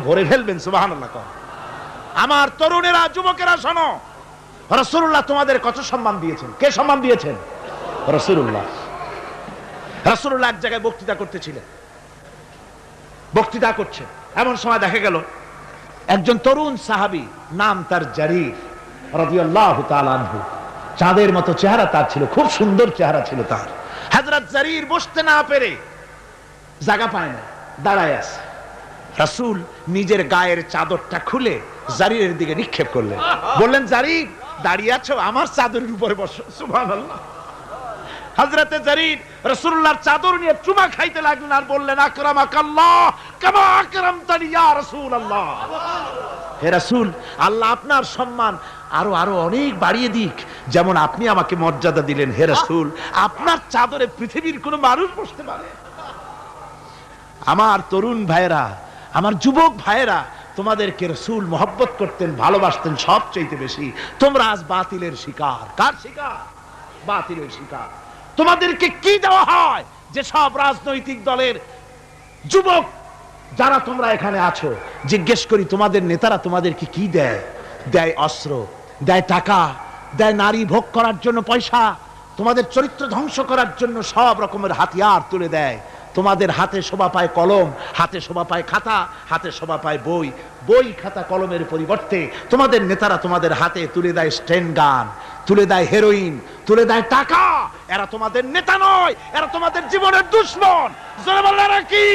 ভরে ফেলবেন। সুবহানাল্লাহ। আমার তরুণেরা, যুবকেরা শোনো, রাসূলুল্লাহ তোমাদের কত সম্মান দিয়েছেন। কে সম্মান দিয়েছেন? রাসূলুল্লাহ। রাসূলুল্লাহ এক জায়গায় বক্তৃতা করতেছিলেন, বক্তৃতা করছে, এমন সময় দেখা গেল একজন তরুণ সাহাবী, নাম তার জারীর রাদিয়াল্লাহু তাআলা আনহু। চাঁদের মতো চেহারা তার ছিল, খুব সুন্দর চেহারা ছিল তার। হযরত জারীর বসতে না পেরে জায়গা পায় না, দাঁড়ায় আছে। রাসূল নিজের গায়ের চাদরটা খুলে জারীরের দিকে নিক্ষেপ করলেন, বললেন, জারীর দাঁড়িয়ে আছো, আমার চাদরের উপরে বসো। সুবহানাল্লাহ। হযরতে জারীর রাসূলুল্লাহর চাদর নিয়ে চুমা খাইতে লাগলেন আর বললেন, আকরামাকাল্লাহ কামা আকরামতানি ইয়া রাসূলুল্লাহ। হে রাসূল, আল্লাহ আপনার সম্মান আরো আরো অনেক বাড়িয়ে দিক, যেমন আপনি আমাকে মর্যাদা দিলেন। হে রাসূল, আপনার চাদরে পৃথিবীর কোন মানুষ বসতে পারে? আমার তরুণ ভাইয়েরা, আমার যুবক ভাইয়েরা, তোমাদেরকে রাসূল মহব্বত করতেন, ভালোবাসতেন সবচেয়ে বেশি। তোমরা আজ বাতিলের শিকার। কার শিকার? বাতিলের শিকার। তোমাদেরকে কি দেওয়া হয়? যে সব রাজনৈতিক দলের যুবক যারা তোমরা এখানে আছো, জিজ্ঞেস করি তোমাদের নেতারা তোমাদেরকে কি দেয়? দেয় অস্ত্র, দেয় টাকা, দেয় নারী ভোগ করার জন্য পয়সা, তোমাদের চরিত্র ধ্বংস করার জন্য সব রকমের হাতিয়ার তুলে দেয়। তোমাদের হাতে শোভা পায় কলম, হাতে শোভা পায় খাতা, হাতে শোভা পায় বই। বই খাতা কলমের পরিবর্তে তোমাদের নেতারা তোমাদের হাতে তুলে দেয় স্টেন গান, তুলে দেয় হেরোইন, তুলে দেয় টাকা। এরা তোমাদের নেতা নয়, এরা তোমাদের জীবনের দুশমন। জোরে বললেন কি?